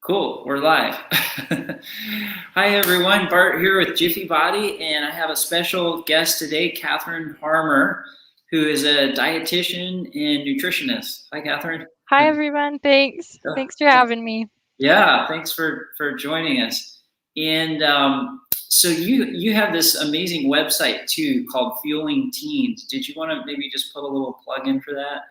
Cool, we're live. Hi everyone, Bart here with Jiffy Body, and I have a special guest today, Katherine Harmer, who is a dietitian and nutritionist. Hi, Katherine. Hi, everyone. Thanks for having me. Yeah, thanks for joining us. And so you have this amazing website too called Fueling Teens. Did you want to maybe just put a little plug in for that?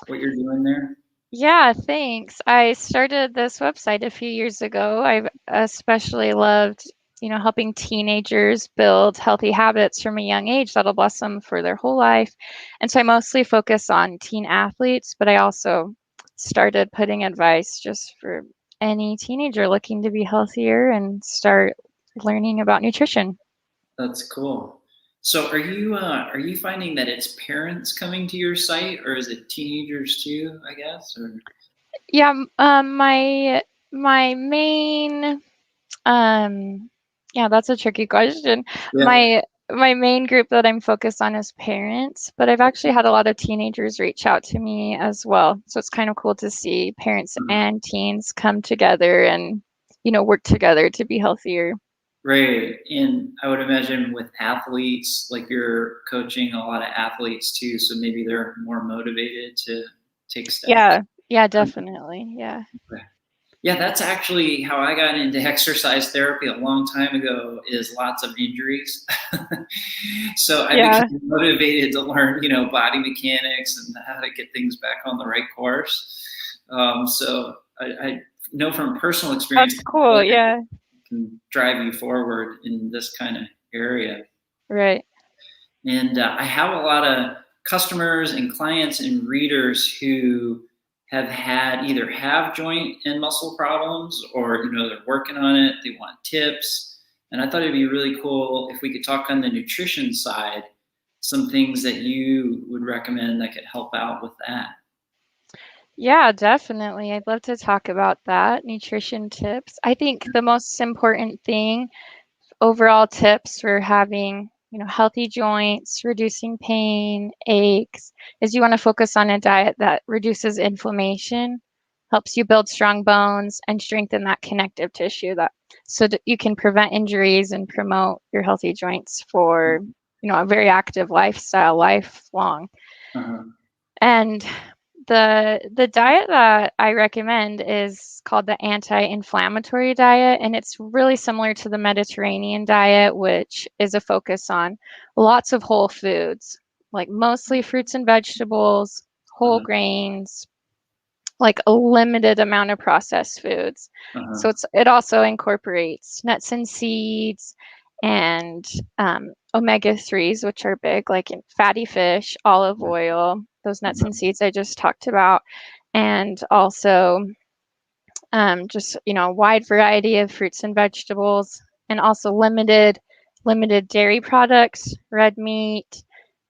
What you're doing there? Yeah, thanks. I started this website a few years ago. I've especially loved, helping teenagers build healthy habits from a young age that'll bless them for their whole life. And so I mostly focus on teen athletes, but I also started putting advice just for any teenager looking to be healthier and start learning about nutrition. That's cool. So are you finding that it's parents coming to your site, or is it teenagers too, I guess? Or Yeah, my main yeah, that's a tricky question. yeah. My main group that I'm focused on is parents, but I've actually had a lot of teenagers reach out to me as well. So it's kind of cool to see parents and teens come together and, work together to be healthier. Right. And I would imagine with athletes, like you're coaching a lot of athletes too, so maybe they're more motivated to take steps. Yeah, yeah, definitely. Yeah. Okay. Yeah, that's actually how I got into exercise therapy a long time ago, is lots of injuries. So I Yeah, became motivated to learn, body mechanics and how to get things back on the right course. So I know from personal experience that's cool. that Yeah, can drive you forward in this kind of area. right. And I have a lot of customers and clients and readers who have had either have joint and muscle problems, or they're working on it, they want tips. And I thought it'd be really cool if we could talk on the nutrition side, some things that you would recommend that could help out with that. Yeah, definitely. I'd love to talk about that. Nutrition tips. I think the most important thing, overall tips for having, healthy joints, reducing pain, aches, is you want to focus on a diet that reduces inflammation, helps you build strong bones and strengthen that connective tissue that so that you can prevent injuries and promote your healthy joints for, a very active lifestyle, lifelong. Uh-huh. And the diet that I recommend is called the Anti-Inflammatory Diet, and it's really similar to the Mediterranean diet, which is a focus on lots of whole foods, like mostly fruits and vegetables, whole Uh-huh. grains, like a limited amount of processed foods. Uh-huh. So it also incorporates nuts and seeds and omega-3s, which are big, like in fatty fish, olive oil, those nuts Uh-huh. and seeds I just talked about, and also just a wide variety of fruits and vegetables, and also limited dairy products, red meat,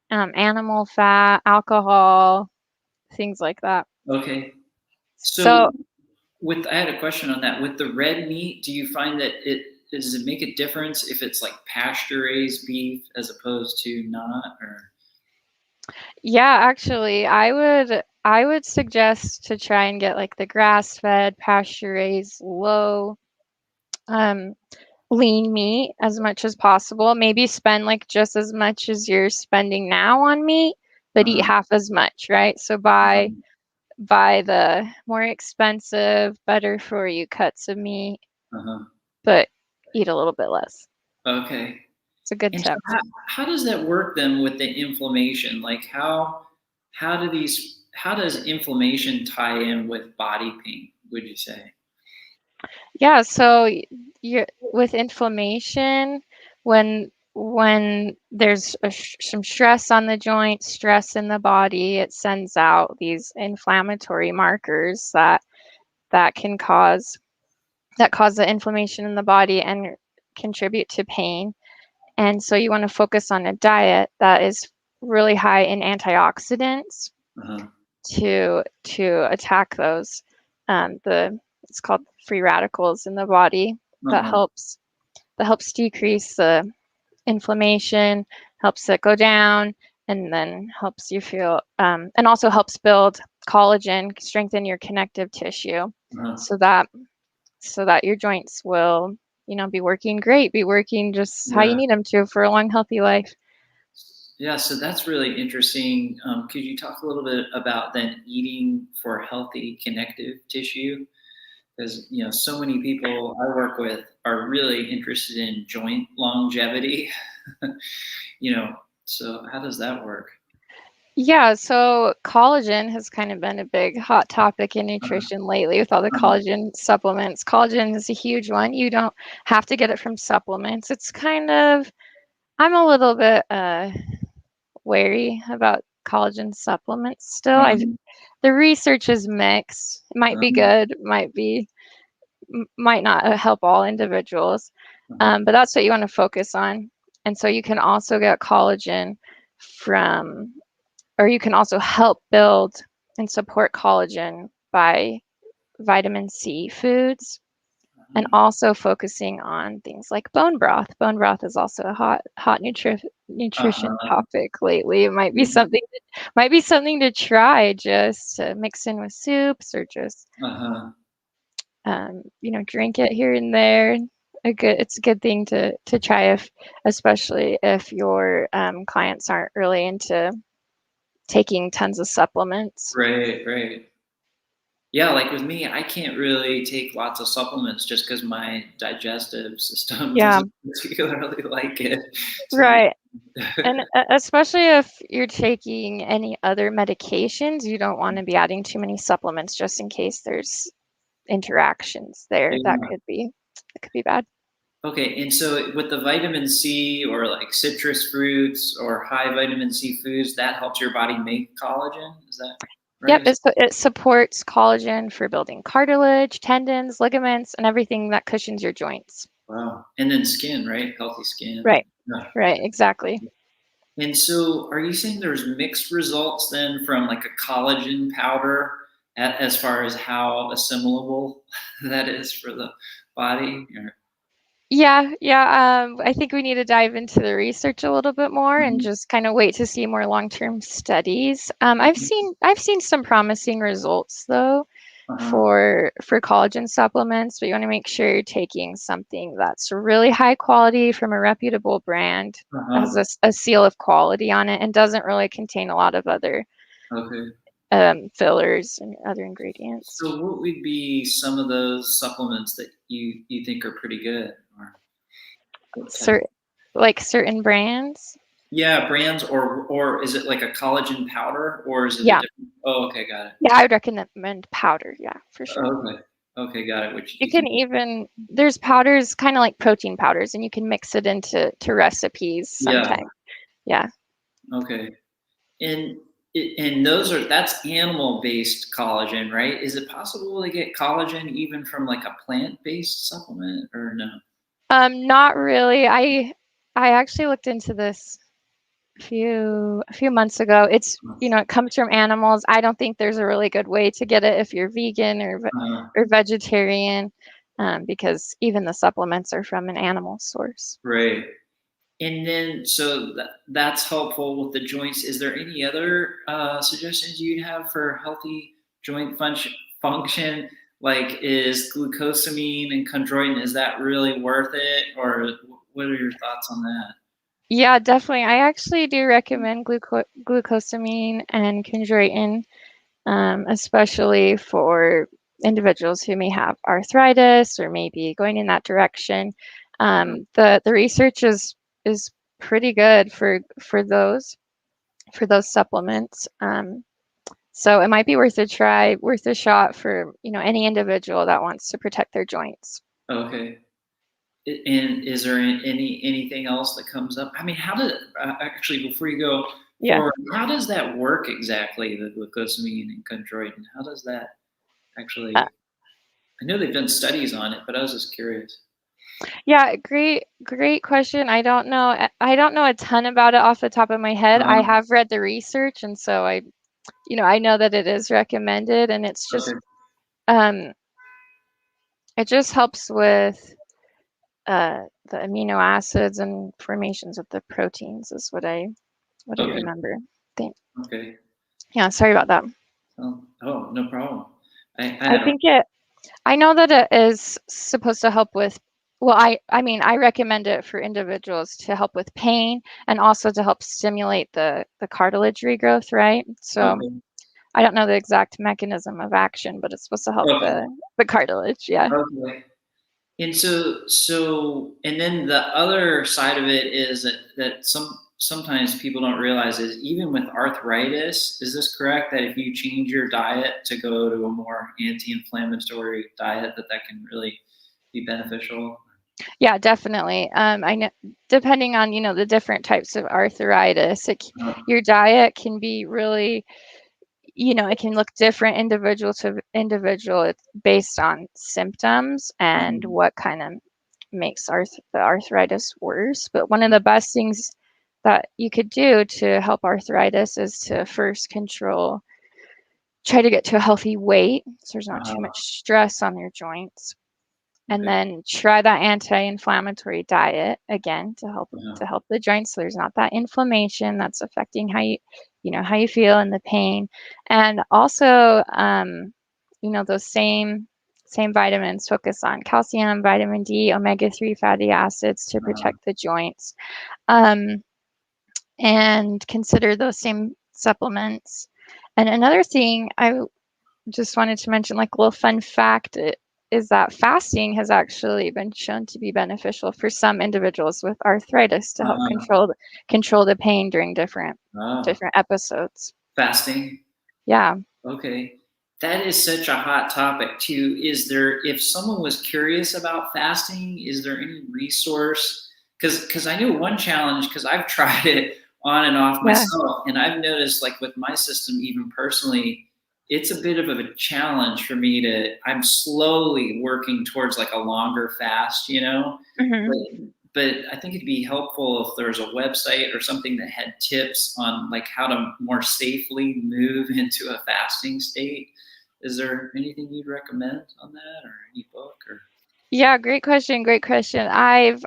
animal fat, alcohol, things like that. Okay. So So I had a question on that. With the red meat, do you find that does it make a difference if it's like pasture raised beef as opposed to not? Or yeah, actually, I would suggest to try and get like the grass-fed, pasture-raised, low um lean meat as much as possible. Maybe spend like just as much as you're spending now on meat, but eat uh-huh, half as much, right? So buy the more expensive, better for you cuts of meat, uh-huh. but eat a little bit less. Okay. It's a good And so tip. how does that work then with the inflammation? Like how does inflammation tie in with body pain, would you say? Yeah, so you're with inflammation, when there's some stress on the joint, stress in the body, it sends out these inflammatory markers that can cause the inflammation in the body and contribute to pain. And so you want to focus on a diet that is really high in antioxidants Uh-huh, to attack those the it's called free radicals in the body that uh-huh, helps decrease the inflammation, helps it go down, and then helps you feel and also helps build collagen, strengthen your connective tissue, uh-huh. so that so that your joints will, be working great, be working just how you Yeah. need them to for a long, healthy life. Yeah, so that's really interesting. Could you talk a little bit about then eating for healthy connective tissue? Because so many people I work with are really interested in joint longevity. you know, so how does that work? Yeah, so collagen has kind of been a big hot topic in Uh, nutrition lately with all the uh, collagen supplements. Collagen is a huge one. You don't have to get it from supplements. It's kind of, I'm a little bit wary about collagen supplements still. The research is mixed. It might be uh, good, might not help all individuals, uh, but that's what you want to focus on. And so you can also get collagen from, or you can also help build and support collagen by vitamin C foods, and also focusing on things like bone broth. Bone broth is also a hot nutrition uh, topic lately. It might be something to try, just to mix in with soups, or just uh, drink it here and there. It's a good thing to try, especially if your clients aren't really into taking tons of supplements. right, right. Yeah, like with me, I can't really take lots of supplements just because my digestive system Yeah, doesn't particularly like it. So, right. And especially if you're taking any other medications, you don't want to be adding too many supplements just in case there's interactions there yeah. that could be bad. Okay, and so with the vitamin C or like citrus fruits or high vitamin C foods, that helps your body make collagen. Is that Yep, right? it supports collagen for building cartilage, tendons, ligaments, and everything that cushions your joints. Wow. And then skin, right? Healthy skin. Right, Yeah. right, exactly. And so, are you saying there's mixed results then from like a collagen powder as far as how assimilable that is for the body? Yeah. I think we need to dive into the research a little bit more and Mhm. just kind of wait to see more long-term studies. I've seen some promising results though Uh-huh. for collagen supplements, but you want to make sure you're taking something that's really high quality from a reputable brand, has Uh-huh. a seal of quality on it, and doesn't really contain a lot of other Okay. fillers and other ingredients. So, what would be some of those supplements that you think are pretty good, or what type? Certain like certain brands. Yeah, brands, or is it like a collagen powder, or is it a Yeah. different? Oh, okay, got it. Yeah, I would recommend powder. Yeah, for sure. Okay, okay, got it. Which You you can can. even, there's powders kind of like protein powders, and you can mix it into recipes Yeah. sometimes. Yeah. Okay. And and that's animal based collagen, right? Is it possible to get collagen even from like a plant based supplement, or no? Not really. I actually looked into this a few months ago. It comes from animals. I don't think there's a really good way to get it if you're vegan Uh, or vegetarian, because even the supplements are from an animal source. right. And then, so that's helpful with the joints. Is there any other suggestions you'd have for healthy joint function? Like, is glucosamine and chondroitin, is that really worth it? Or what are your thoughts on that? Yeah, definitely. I actually do recommend glucosamine and chondroitin, especially for individuals who may have arthritis or maybe going in that direction. The research is pretty good for those supplements. So it might be worth a try, worth a shot for any individual that wants to protect their joints. Okay. And is there anything else that comes up? I mean, how did actually before you go Yeah. forward, how does that work exactly? The glucosamine and chondroitin, how does that Uh, actually? I know they've done studies on it, but I was just curious. Yeah, great question. I don't know a ton about it off the top of my head. I Um, have read the research, and so I know that it is recommended, and okay, um it just helps with the amino acids and formations of the proteins is what I okay, remember. Think. okay. Yeah, sorry about that. Oh, no problem. I I have. think it. I know that it is supposed to help with, well, I mean, I recommend it for individuals to help with pain and also to help stimulate the cartilage regrowth, right? So Okay. I don't know the exact mechanism of action, but it's supposed to help Okay. the cartilage. Yeah. Okay. And and then the other side of it is that sometimes people don't realize is even with arthritis, is this correct that if you change your diet to go to a more anti-inflammatory diet, that can really be beneficial? Yeah, definitely. I know depending on, the different types of arthritis, Uh, your diet can be really, it can look different individual to individual. It's based on symptoms and mhm. what kind of makes the arthritis worse. But one of the best things that you could do to help arthritis is to first try to get to a healthy weight so there's not too Uh, much stress on your joints. And okay. then try that anti-inflammatory diet again Uh, to help the joints so there's not that inflammation that's affecting how you feel and the pain. And also those same vitamins focus on calcium, vitamin D, omega-3 fatty acids to uh, protect the joints. Um, and consider those same supplements. And another thing I just wanted to mention, like a little fun fact, is that fasting has actually been shown to be beneficial for some individuals with arthritis to help uh, control the pain during uh, different episodes. fasting. Yeah. Okay. That is such a hot topic too. If someone was curious about fasting, is there any resource? Because I knew one challenge, because I've tried it on and off Yeah. myself, and I've noticed, like with my system, even personally, it's a bit of a challenge for me I'm slowly working towards like a longer fast, Hmm. but but I think it'd be helpful if there was a website or something that had tips on like how to more safely move into a fasting state. Is there anything you'd recommend on that, or any book or? Yeah, great question. Great question. I've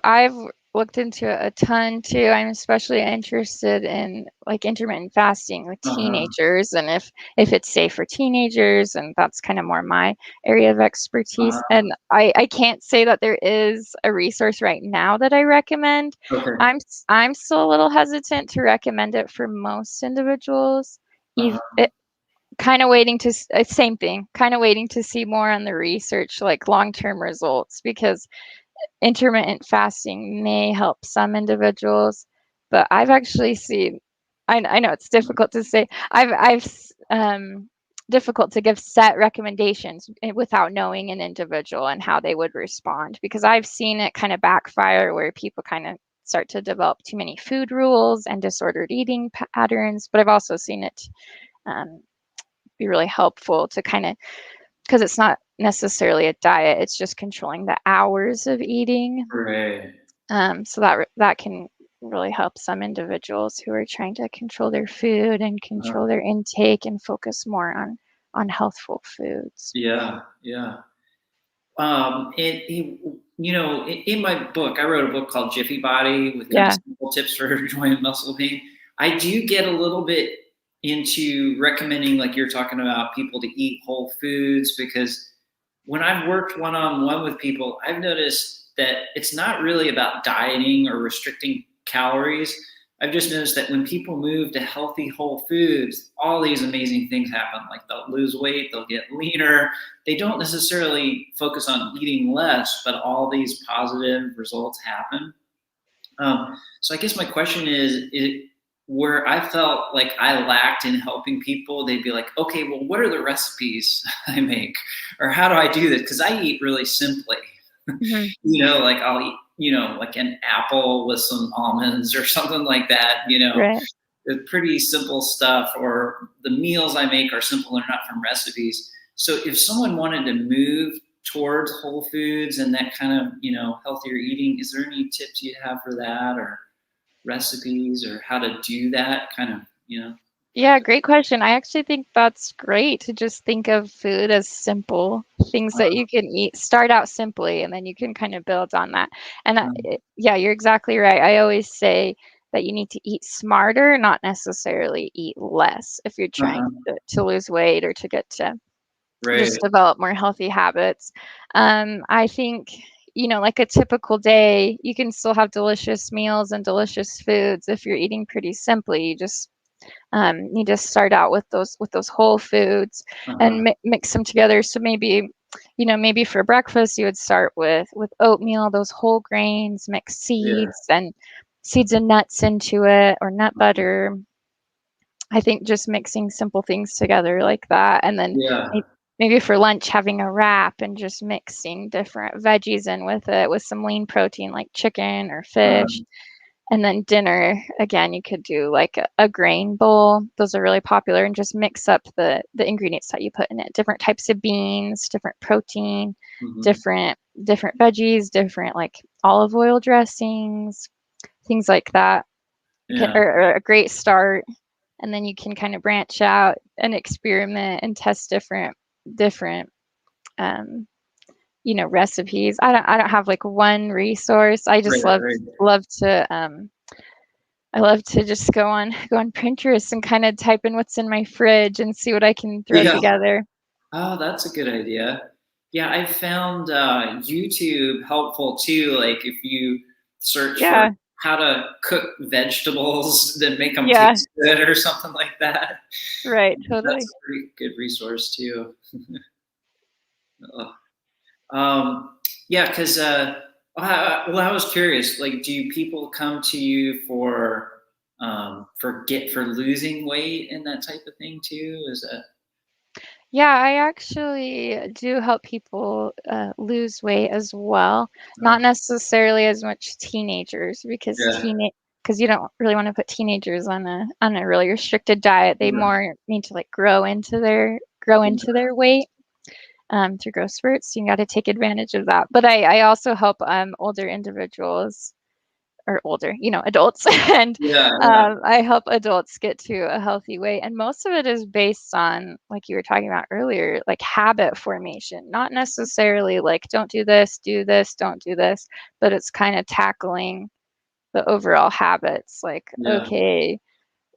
looked into it a ton too. I'm especially interested in like intermittent fasting with Uh-huh. teenagers and if it's safe for teenagers, and that's kind of more my area of expertise. Uh-huh. And I can't say that there is a resource right now that I recommend. Okay. I'm still a little hesitant to recommend it for most individuals. Uh-huh. Kind of waiting to same thing, kind of waiting to see more on the research, like long-term results, because intermittent fasting may help some individuals, but I've actually seen, I know it's difficult to say, difficult to give set recommendations without knowing an individual and how they would respond, because I've seen it kind of backfire where people kind of start to develop too many food rules and disordered eating patterns. But I've also seen it um, be really helpful to kind of, because it's not necessarily a diet, it's just controlling the hours of eating. Right. So that can really help some individuals who are trying to control their food and Uh-huh. control their intake and focus more on healthful foods. Yeah. Yeah. In my book, I wrote a book called Jiffy Body with kind of Yeah. simple tips for joint muscle pain. I do get a little bit into recommending, like you're talking about, people to eat whole foods, because when I've worked one on one with people, I've noticed that it's not really about dieting or restricting calories. I've just noticed that when people move to healthy whole foods, all these amazing things happen. Like they'll lose weight, they'll get leaner. They don't necessarily focus on eating less, but all these positive results happen. So I guess my question where I felt like I lacked in helping people, they'd be like, okay, well, what are the recipes I make? Or how do I do this? Because I eat really simply. Hmm. Like I'll eat, like an apple with some almonds or something like that, Right. pretty simple stuff, or the meals I make are simple, they're not from recipes. So if someone wanted to move towards whole foods and that kind of, healthier eating, is there any tips you have for that, or recipes, or how to do that kind of, Yeah, great question. I actually think that's great to just think of food as simple things that you can eat. Start out simply, and then you can kind of build on that. And yeah, you're exactly right. I always say that you need to eat smarter, not necessarily eat less if you're trying uh-huh. to lose weight or to get to Right. just develop more healthy habits. I think, like a typical day, you can still have delicious meals and delicious foods if you're eating pretty simply. You just need to start out with those whole foods Uh-huh. and mix them together. So maybe, maybe for breakfast you would start with oatmeal, those whole grains, mix Yeah. seeds and nuts into it, or nut butter. I think just mixing simple things together like that, and then Yeah. maybe for lunch having a wrap and just mixing different veggies in with it, with some lean protein like chicken or fish. Uh-huh. And then dinner, again, you could do like a grain bowl. Those are really popular, and just mix up the ingredients that you put in it. Different types of beans, different protein, Hmm. different veggies, different like olive oil dressings, things like that. Yeah. Or a great start. And then you can kind of branch out and experiment and test different um, recipes. I don't have like one resource. I Right. just love Right. love to I love to just go on Pinterest and kind of type in what's in my fridge and see what I can throw Yeah. together. Oh, that's a good idea. Yeah, I found YouTube helpful too. Like if you search for Yeah, how to cook vegetables, then make them yeah, taste good or something like that. right, That's totally. a pretty good resource too. Ugh. Yeah, because well, I was curious. Like, do people come to you for losing weight and that type of thing too? Is that Yeah, I actually do help people lose weight as well. uh, Not necessarily as much teenagers, yeah, because you don't really want to put teenagers on a really restricted diet. They yeah, more need to like grow into their weight through growth spurts. So you got to take advantage of that. But I also help older individuals, or older, adults, and yeah, yeah, I help adults get to a healthy weight. And most of it is based on, like you were talking about earlier, like habit formation, not necessarily like don't do this, don't do this, but it's kind of tackling the overall habits. Like, yeah. okay,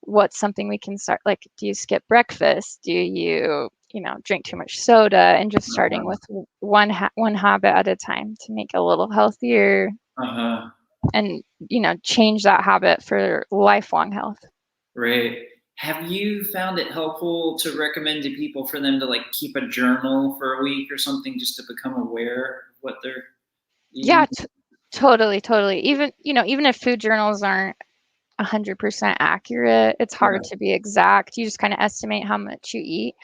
what's something we can start? Like, do you skip breakfast? Do you, drink too much soda? And just starting Uh-huh, with one habit at a time to make it a little healthier, uh-huh. and change that habit for lifelong health. Right. Have you found it helpful to recommend to people for them to like keep a journal for a week or something just to become aware of what they're Yeah, eating? totally. Even if food journals aren't 100% accurate, it's hard Yeah. to be exact. You just kind of estimate how much you eat.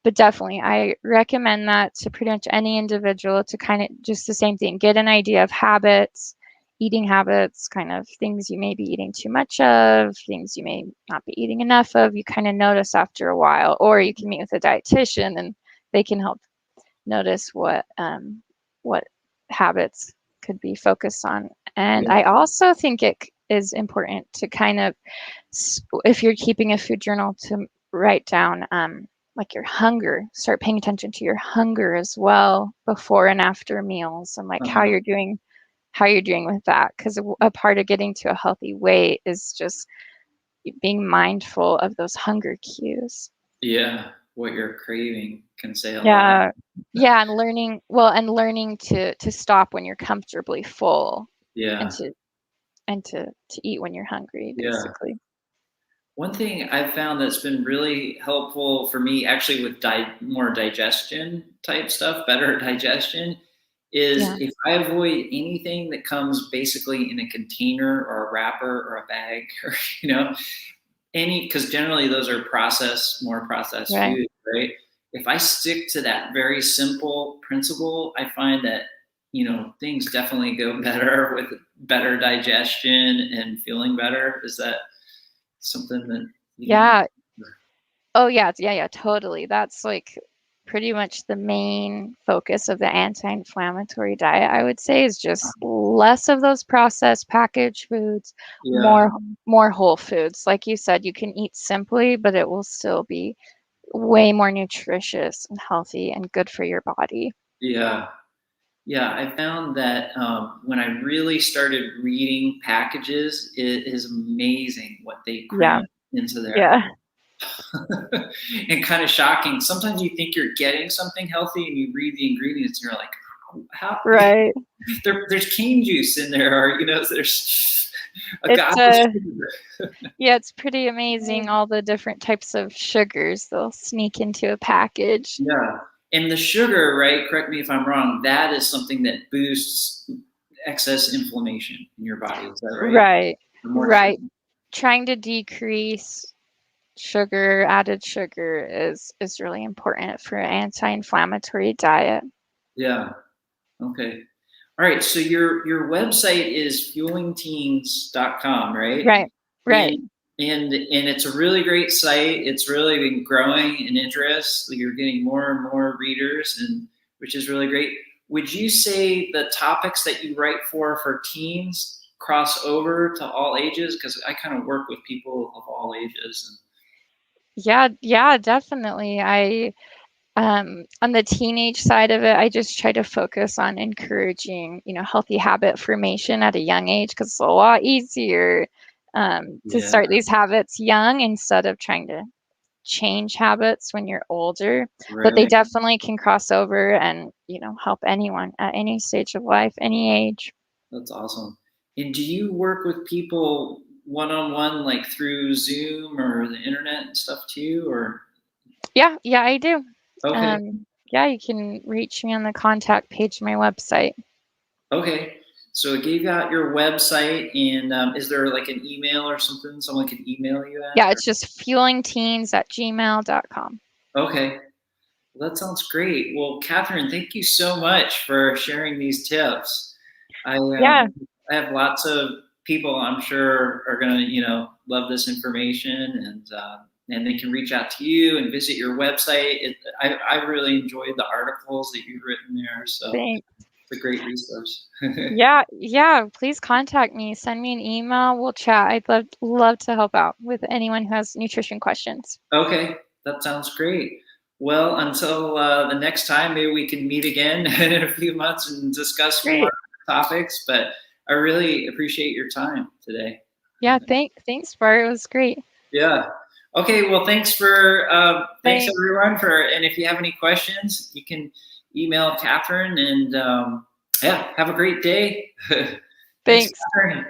But definitely, I recommend that to pretty much any individual, to kind of just the same thing, get an idea of habits, eating habits, kind of things you may be eating too much of, things you may not be eating enough of. You kind of notice after a while, or you can meet with a dietitian and they can help notice what habits could be focused on. And Yeah. I also think it is important to kind of, if you're keeping a food journal, to write down like your hunger. Start paying attention to your hunger as well before and after meals, and like Uh-huh. how you're doing with that. Because a part of getting to a healthy weight is just being mindful of those hunger cues. Yeah. What you're craving can say a lot. Yeah. Yeah, and learning to stop when you're comfortably full, and Yeah. to eat when you're hungry, Yeah. basically. One thing I've found that's been really helpful for me, actually, with more digestion type stuff, better digestion, is Yeah. if I avoid anything that comes basically in a container or a wrapper or a bag, or because generally those are more processed Right. food, right? If I stick to that very simple principle, I find that things definitely go better with better digestion and feeling better. Is that something that you can? Yeah. Oh, yeah. Yeah, totally. That's like pretty much the main focus of the anti-inflammatory diet, I would say, is just less of those processed packaged foods, Yeah, more whole foods. Like you said, you can eat simply, but it will still be way more nutritious and healthy and good for your body. yeah, yeah. I found that when I really started reading packages, it is amazing what they Yeah. cram into there. Yeah. And kind of shocking. Sometimes you think you're getting something healthy and you read the ingredients and you're like, how? Right. There's cane juice in there, or there's It's agave sugar. yeah, it's pretty amazing all the different types of sugars they'll sneak into a package. Yeah. And the sugar, right? Correct me if I'm wrong. That is something that boosts excess inflammation in your body. Is that right? Right. The more sugar. Right. Trying to decrease sugar, added sugar is really important for an anti-inflammatory diet. Yeah. Okay. All right. So your website is fuelingteens.com, right? Right. Right. And it's a really great site. It's really been growing in interest. You're getting more and more readers, and which is really great. Would you say the topics that you write for teens cross over to all ages? Because I kind of work with people of all ages. Yeah, definitely. I on the teenage side of it, I just try to focus on encouraging, healthy habit formation at a young age because it's a lot easier to Yeah, start these habits young instead of trying to change habits when you're older. But they right. definitely can cross over and, help anyone at any stage of life, any age. That's awesome. And do you work with people one-on-one, like through Zoom or the internet and stuff too? Or Yeah, I do. okay, Yeah, you can reach me on the contact page of my website. okay. So it gave out your website, and is there like an email or something someone could email you at? Yeah, it's just fuelingteens@gmail.com. Okay, well, that sounds great. Well, Catherine, thank you so much for sharing these tips. Yeah, I have lots of people I'm sure are gonna love this information, and they can reach out to you and visit your website. I really enjoyed the articles that you've written there, so thanks. it's a great resource. Yeah, please contact me. Send me an email. We'll chat. I'd love to help out with anyone who has nutrition questions. Okay, that sounds great. Well, until the next time, maybe we can meet again in a few months and discuss more Great. topics. But I really appreciate your time today. Yeah, thanks, Bart. It was great. Yeah. Okay. Well, thanks Thanks. everyone and if you have any questions, you can email Catherine, and yeah, have a great day. Thanks, Thanks. Catherine.